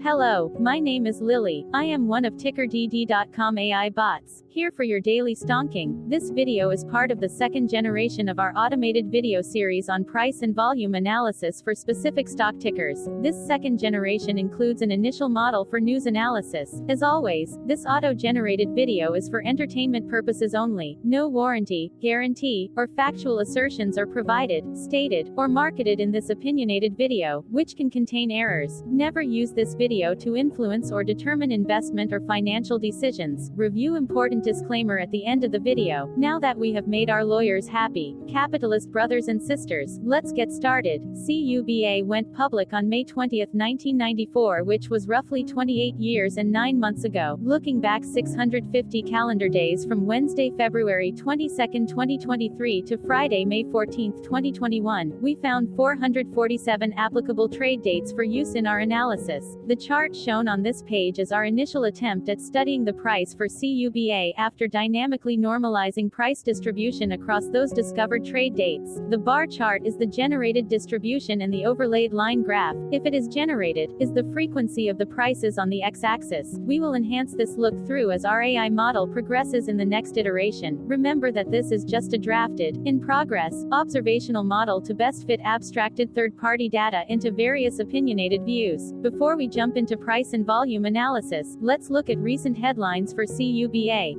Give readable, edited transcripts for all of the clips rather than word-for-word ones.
Hello, my name is Lily. I am one of TickerDD.com AI bots, here for your daily stonking. This video is part of the second generation of our automated video series on price and volume analysis for specific stock tickers. This second generation includes an initial model for news analysis. As always, this auto-generated video is for entertainment purposes only. No warranty, guarantee, or factual assertions are provided, stated, or marketed in this opinionated video, which can contain errors. Never use this video to influence or determine investment or financial decisions. Review important disclaimer at the end of the video. Now that we have made our lawyers happy, capitalist brothers and sisters, let's get started. CUBA went public on May 20, 1994, which was roughly 28 years and 9 months ago. Looking back 650 calendar days from Wednesday, February 22, 2023 to Friday, May 14, 2021, we found 447 applicable trade dates for use in our analysis. The chart shown on this page is our initial attempt at studying the price for CUBA after dynamically normalizing price distribution across those discovered trade dates. The bar chart is the generated distribution and the overlaid line graph, if it is generated, is the frequency of the prices on the x-axis. We will enhance this look through as our AI model progresses in the next iteration. Remember that this is just a drafted, in progress, observational model to best fit abstracted third-party data into various opinionated views. Before we jump into price and volume analysis, let's look at recent headlines for CUBA.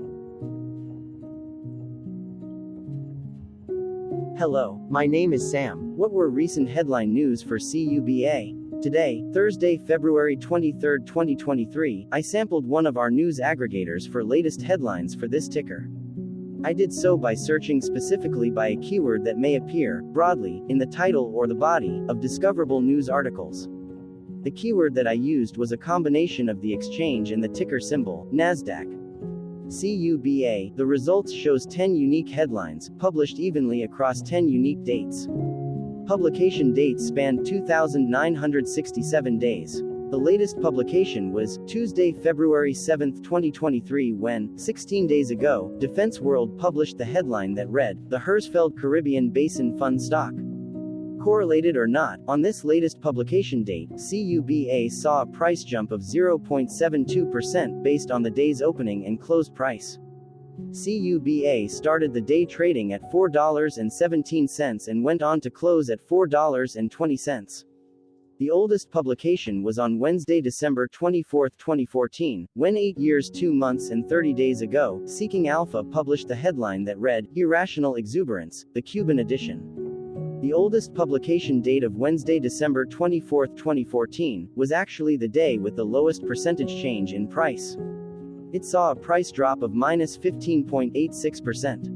Hello, my name is Sam. What were recent headline news for CUBA? Today, Thursday, February 23, 2023, I sampled one of our news aggregators for latest headlines for this ticker. I did so by searching specifically by a keyword that may appear, broadly, in the title or the body, of discoverable news articles. The keyword that I used was a combination of the exchange and the ticker symbol, NASDAQ. CUBA, the results shows 10 unique headlines, published evenly across 10 unique dates. Publication dates spanned 2,967 days. The latest publication was Tuesday, February 7, 2023 when, 16 days ago, Defense World published the headline that read, "The Hersfeld Caribbean Basin Fund Stock." Correlated or not, on this latest publication date, CUBA saw a price jump of 0.72% based on the day's opening and close price. CUBA started the day trading at $4.17 and went on to close at $4.20. The oldest publication was on Wednesday, December 24, 2014, when 8 years 2 months and 30 days ago, Seeking Alpha published the headline that read, "Irrational Exuberance, the Cuban Edition." The oldest publication date of Wednesday, December 24, 2014, was actually the day with the lowest percentage change in price. It saw a price drop of minus 15.86%.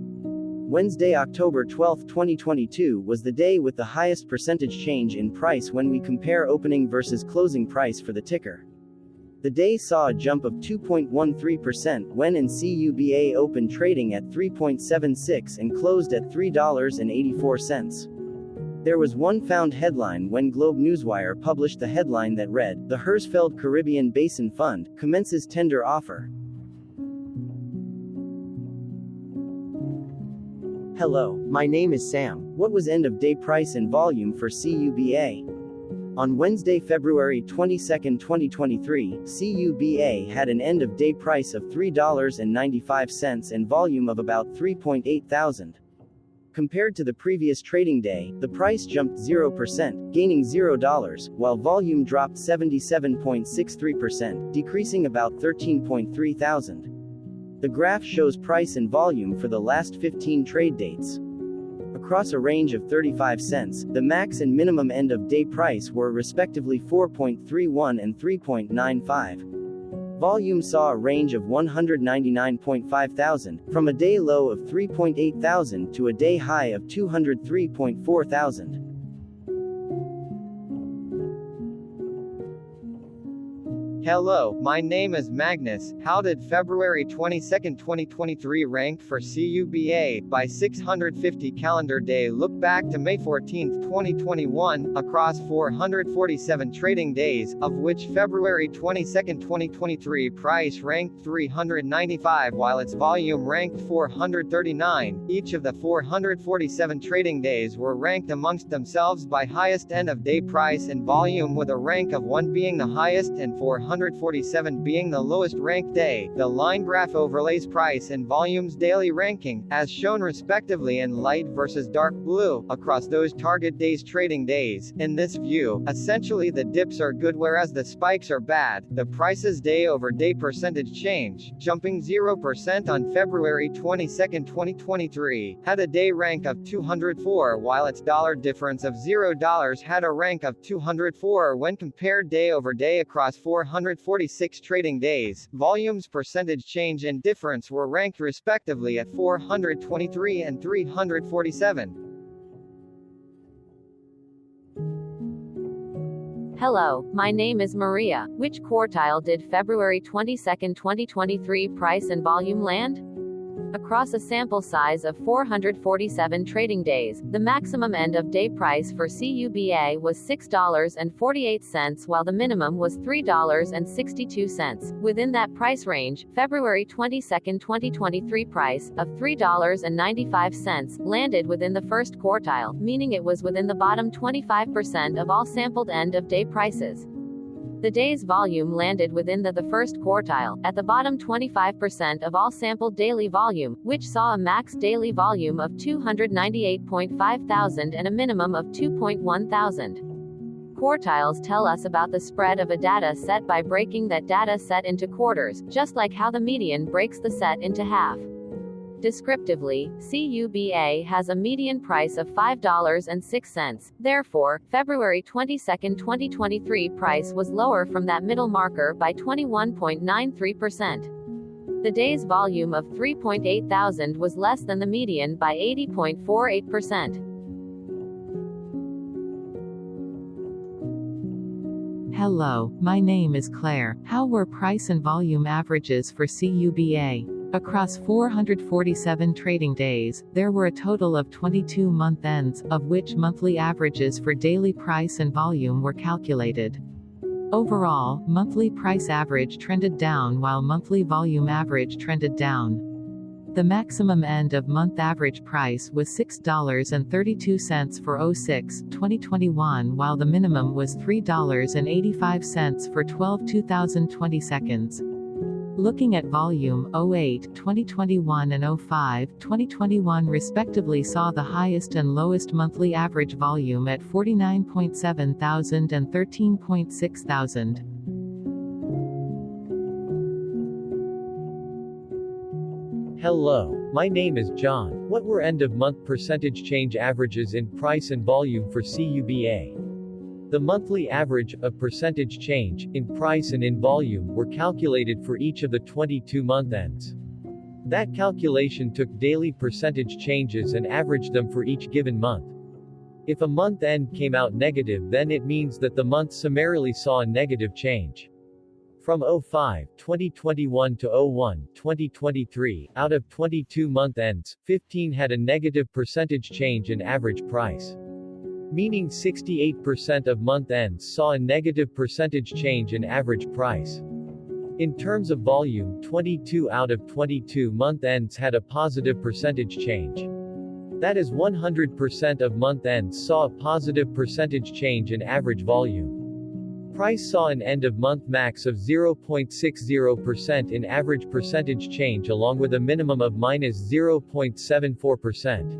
Wednesday, October 12, 2022 was the day with the highest percentage change in price when we compare opening versus closing price for the ticker. The day saw a jump of 2.13% when in CUBA opened trading at 3.76 and closed at $3.84. There was one found headline when Globe Newswire published the headline that read, "The Hersfeld Caribbean Basin Fund commences tender offer." Hello, my name is Sam. What was end-of-day price and volume for CUBA? On Wednesday, February 22, 2023, CUBA had an end-of-day price of $3.95 and volume of about 3.8 thousand. Compared to the previous trading day, the price jumped 0%, gaining $0, while volume dropped 77.63%, decreasing about 13.3 thousand. The graph shows price and volume for the last 15 trade dates. Across a range of 35 cents, the max and minimum end-of-day price were respectively 4.31 and 3.95. Volume saw a range of 199.5 thousand, from a day low of 3.8 thousand to a day high of 203.4 thousand. Hello, my name is Magnus. How did February 22, 2023 rank for CUBA by 650 calendar day? Look back to May 14, 2021, across 447 trading days, of which February 22, 2023 price ranked 395 while its volume ranked 439. Each of the 447 trading days were ranked amongst themselves by highest end of day price and volume, with a rank of 1 being the highest and 447 being the lowest ranked day. The line graph overlays price and volume's daily ranking, as shown respectively in light versus dark blue, across those target days trading days. In this view, essentially the dips are good whereas the spikes are bad. The price's day over day percentage change, jumping 0% on February 22, 2023, had a day rank of 204 while its dollar difference of $0 had a rank of 204 when compared day over day across 446 trading days. Volume's percentage change and difference were ranked respectively at 423 and 347. Hello, my name is Maria. Which quartile did February 22, 2023 price and volume land? Across a sample size of 447 trading days, the maximum end of day price for CUBA was $6.48 while the minimum was $3.62. Within that price range, February 22, 2023 price of $3.95 landed within the first quartile, meaning it was within the bottom 25% of all sampled end of day prices. The day's volume landed within the first quartile, at the bottom 25% of all sampled daily volume, which saw a max daily volume of 298.5 thousand and a minimum of 2.1 thousand. Quartiles tell us about the spread of a data set by breaking that data set into quarters, just like how the median breaks the set into half. Descriptively, CUBA has a median price of $5.06. Therefore, February 22, 2023 price was lower from that middle marker by 21.93%. The day's volume of 3.8 thousand was less than the median by 80.48%. Hello, my name is Claire. How were price and volume averages for CUBA? Across 447 trading days, there were a total of 22 month ends, of which monthly averages for daily price and volume were calculated. Overall, monthly price average trended down while monthly volume average trended down. The maximum end of month average price was $6.32 for 06/2021 while the minimum was $3.85 for 12/2020 seconds. Looking at volume, 08/2021 and 05/2021 respectively saw the highest and lowest monthly average volume at 49.7 thousand and 13.6 thousand. Hello, my name is John. What were end-of-month percentage change averages in price and volume for CUBA? The monthly average of percentage change, in price and in volume, were calculated for each of the 22 month ends. That calculation took daily percentage changes and averaged them for each given month. If a month end came out negative, then it means that the month summarily saw a negative change. From 05/2021 to 01/2023, out of 22 month ends, 15 had a negative percentage change in average price. Meaning 68% of month ends saw a negative percentage change in average price. In terms of volume, 22 out of 22 month ends had a positive percentage change. That is 100% of month ends saw a positive percentage change in average volume. Price saw an end-of-month max of 0.60% in average percentage change along with a minimum of -0.74%.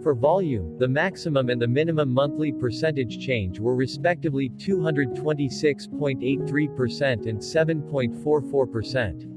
For volume, the maximum and the minimum monthly percentage change were respectively 226.83% and 7.44%.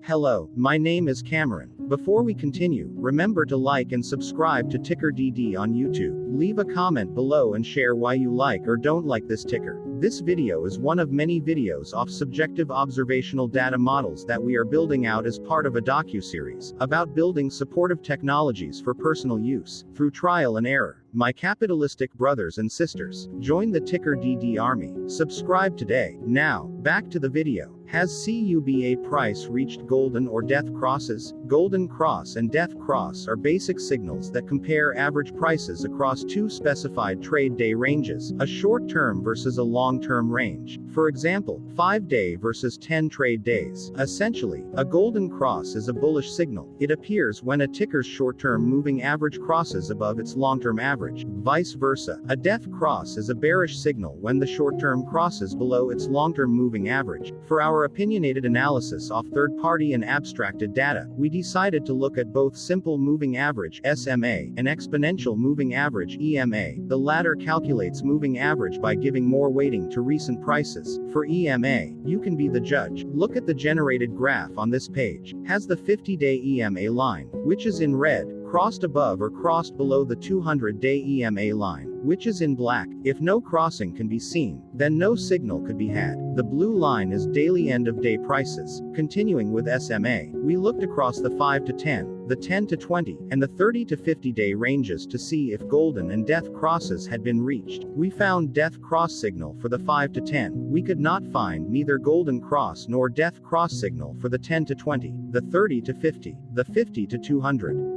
Hello, my name is Cameron. Before we continue, remember to like and subscribe to TickerDD on YouTube. Leave a comment below and share why you like or don't like this ticker. This video is one of many videos off subjective observational data models that we are building out as part of a docu-series about building supportive technologies for personal use, through trial and error. My capitalistic brothers and sisters, join the TickerDD army. Subscribe today. Now, back to the video. Has CUBA price reached golden or death crosses? Golden cross and death cross are basic signals that compare average prices across two specified trade day ranges, a short-term versus a long-term range. For example, 5-day versus 10 trade days. Essentially, a golden cross is a bullish signal. It appears when a ticker's short-term moving average crosses above its long-term average. Vice versa, a death cross is a bearish signal when the short-term crosses below its long-term moving average. For our opinionated analysis off third-party and abstracted data, we decided to look at both simple moving average (SMA) and exponential moving average (EMA). The latter calculates moving average by giving more weighting to recent prices. For EMA, you can be the judge. Look at the generated graph on this page. Has the 50-day EMA line, which is in red, crossed above or crossed below the 200-day EMA line, which is in black. If no crossing can be seen, then no signal could be had. The blue line is daily end-of-day prices. Continuing with SMA, we looked across the 5 to 10, the 10 to 20, and the 30 to 50-day ranges to see if golden and death crosses had been reached. We found death cross signal for the 5 to 10. We could not find neither golden cross nor death cross signal for the 10 to 20, the 30 to 50, the 50 to 200.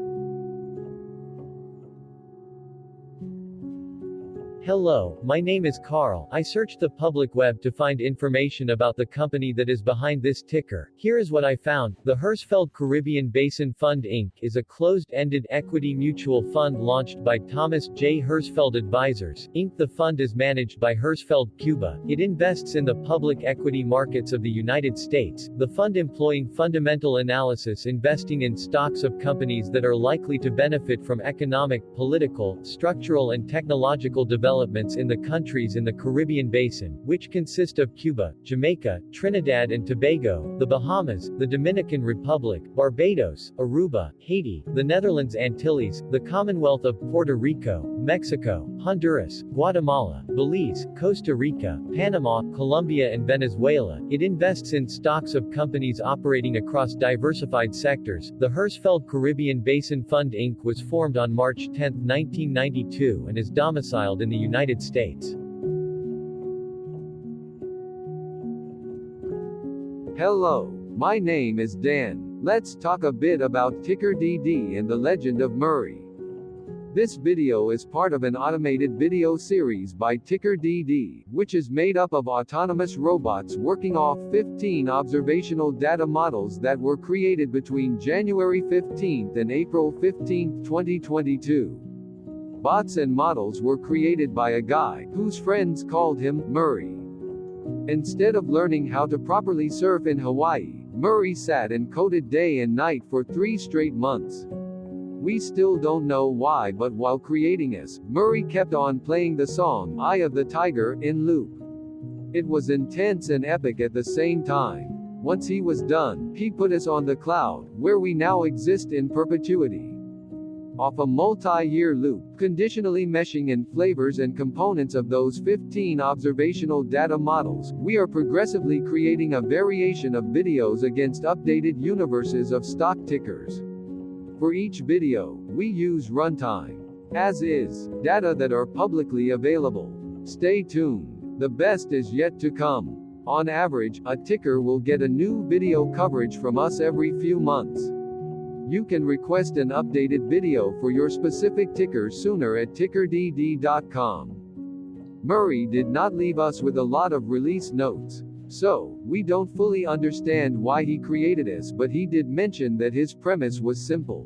Hello, my name is Carl. I searched the public web to find information about the company that is behind this ticker. Here is what I found. The Hersfeld Caribbean Basin Fund Inc. is a closed-ended equity mutual fund launched by Thomas J. Hersfeld Advisors, Inc. The fund is managed by Hersfeld, CUBA. It invests in the public equity markets of the United States, the fund employing fundamental analysis investing in stocks of companies that are likely to benefit from economic, political, structural and technological developments in the countries in the Caribbean Basin, which consist of Cuba, Jamaica, Trinidad and Tobago, the Bahamas, the Dominican Republic, Barbados, Aruba, Haiti, the Netherlands Antilles, the Commonwealth of Puerto Rico, Mexico, Honduras, Guatemala, Belize, Costa Rica, Panama, Colombia and Venezuela. It invests in stocks of companies operating across diversified sectors. The Hersfeld Caribbean Basin Fund Inc. was formed on March 10, 1992 and is domiciled in the United States. Hello, my name is Dan. Let's talk a bit about TickerDD and the Legend of Murray. This video is part of an automated video series by TickerDD, which is made up of autonomous robots working off 15 observational data models that were created between January 15 and April 15, 2022. Bots and models were created by a guy, whose friends called him Murray. Instead of learning how to properly surf in Hawaii, Murray sat and coded day and night for 3 straight months. We still don't know why, but while creating us, Murray kept on playing the song Eye of the Tiger in loop. It was intense and epic at the same time. Once he was done, he put us on the cloud, where we now exist in perpetuity. Off a multi-year loop, conditionally meshing in flavors and components of those 15 observational data models, we are progressively creating a variation of videos against updated universes of stock tickers. For each video, we use runtime, as is, data that are publicly available. Stay tuned. The best is yet to come. On average, a ticker will get a new video coverage from us every few months. You can request an updated video for your specific ticker sooner at TickerDD.com. Murray did not leave us with a lot of release notes, so we don't fully understand why he created us, but he did mention that his premise was simple.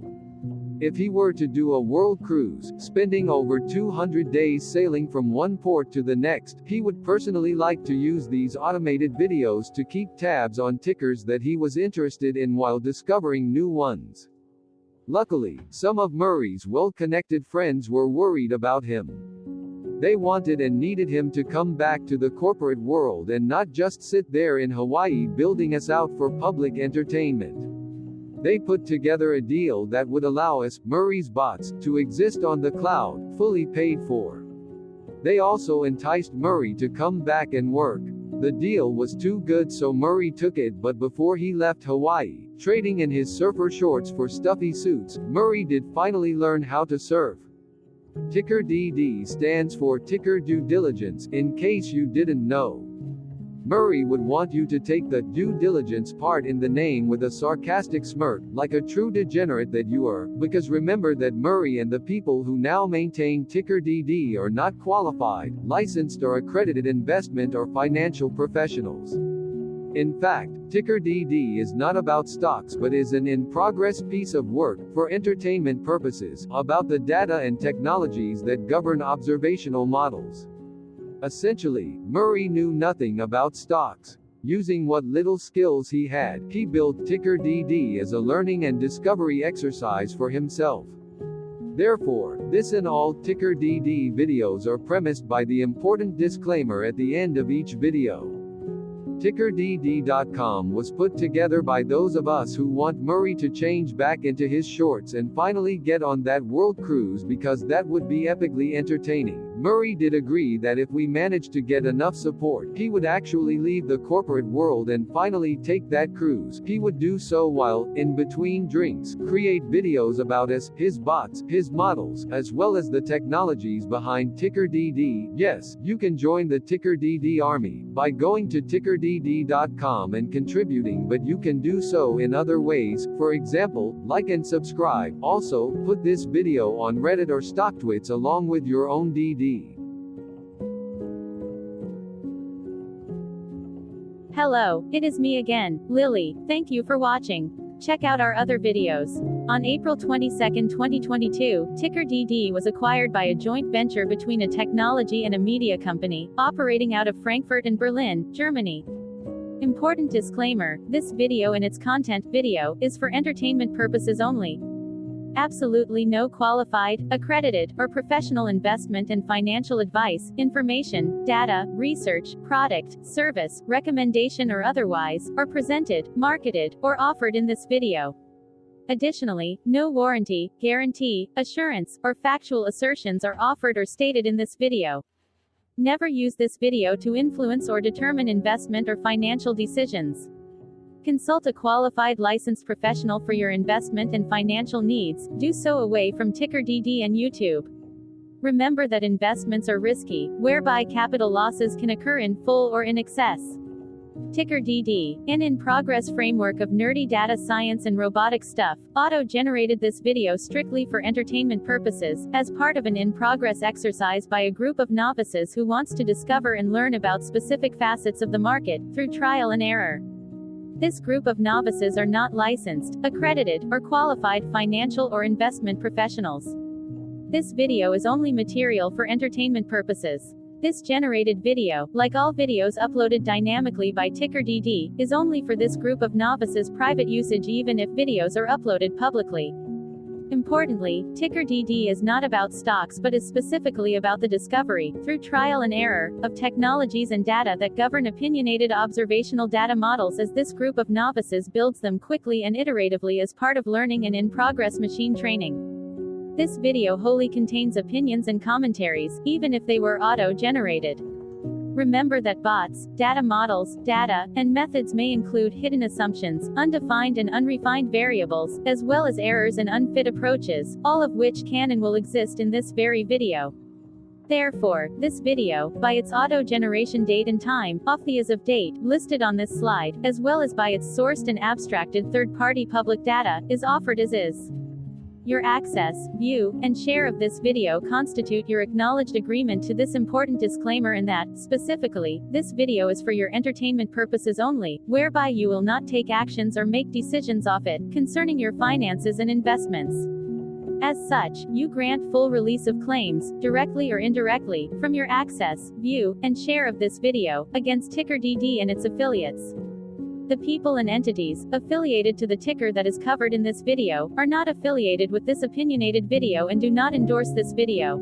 If he were to do a world cruise, spending over 200 days sailing from one port to the next, he would personally like to use these automated videos to keep tabs on tickers that he was interested in while discovering new ones. Luckily, some of Murray's well-connected friends were worried about him. They wanted and needed him to come back to the corporate world and not just sit there in Hawaii building us out for public entertainment. They put together a deal that would allow us, Murray's bots, to exist on the cloud, fully paid for. They also enticed Murray to come back and work. The deal was too good, so Murray took it, but before he left Hawaii, trading in his surfer shorts for stuffy suits, Murray did finally learn how to surf. TickerDD stands for Ticker Due Diligence, in case you didn't know. Murray would want you to take the due diligence part in the name with a sarcastic smirk, like a true degenerate that you are, because remember that Murray and the people who now maintain TickerDD are not qualified, licensed or accredited investment or financial professionals. In fact, TickerDD is not about stocks but is an in-progress piece of work, for entertainment purposes, about the data and technologies that govern observational models. Essentially, Murray knew nothing about stocks. Using what little skills he had, he built TickerDD as a learning and discovery exercise for himself. Therefore, this and all TickerDD videos are premised by the important disclaimer at the end of each video. TickerDD.com was put together by those of us who want Murray to change back into his shorts and finally get on that world cruise, because that would be epically entertaining. Murray did agree that if we managed to get enough support, he would actually leave the corporate world and finally take that cruise. He would do so while, in between drinks, create videos about us, his bots, his models, as well as the technologies behind TickerDD. Yes, you can join the TickerDD army by going to TickerDD.com and contributing, but you can do so in other ways. For example, like and subscribe. Also, put this video on Reddit or StockTwits along with your own DD. Hello, it is me again, Lily. Thank you for watching. Check out our other videos. On April 22, 2022, TickerDD was acquired by a joint venture between a technology and a media company, operating out of Frankfurt and Berlin, Germany. Important disclaimer, this video and its content video is for entertainment purposes only. Absolutely no qualified, accredited, or professional investment and financial advice, information, data, research, product, service, recommendation or otherwise, are presented, marketed, or offered in this video. Additionally, no warranty, guarantee, assurance, or factual assertions are offered or stated in this video. Never use this video to influence or determine investment or financial decisions. Consult a qualified licensed professional for your investment and financial needs. Do so away from TickerDD and YouTube. Remember that investments are risky, whereby capital losses can occur in full or in excess. TickerDD, an in-progress framework of nerdy data science and robotic stuff, auto-generated this video strictly for entertainment purposes, as part of an in-progress exercise by a group of novices who wants to discover and learn about specific facets of the market, through trial and error. This group of novices are not licensed, accredited, or qualified financial or investment professionals. This video is only material for entertainment purposes. This generated video, like all videos uploaded dynamically by TickerDD, is only for this group of novices' private usage even if videos are uploaded publicly. Importantly, TickerDD is not about stocks but is specifically about the discovery, through trial and error, of technologies and data that govern opinionated observational data models as this group of novices builds them quickly and iteratively as part of learning and in-progress machine training. This video wholly contains opinions and commentaries, even if they were auto-generated. Remember that bots, data models, data, and methods may include hidden assumptions, undefined and unrefined variables, as well as errors and unfit approaches, all of which can and will exist in this very video. Therefore, this video, by its auto-generation date and time, off the as of date, listed on this slide, as well as by its sourced and abstracted third-party public data, is offered as is. Your access, view, and share of this video constitute your acknowledged agreement to this important disclaimer and that, specifically, this video is for your entertainment purposes only, whereby you will not take actions or make decisions off it, concerning your finances and investments. As such, you grant full release of claims, directly or indirectly, from your access, view, and share of this video, against TickerDD and its affiliates. The people and entities affiliated to the ticker that is covered in this video are not affiliated with this opinionated video and do not endorse this video.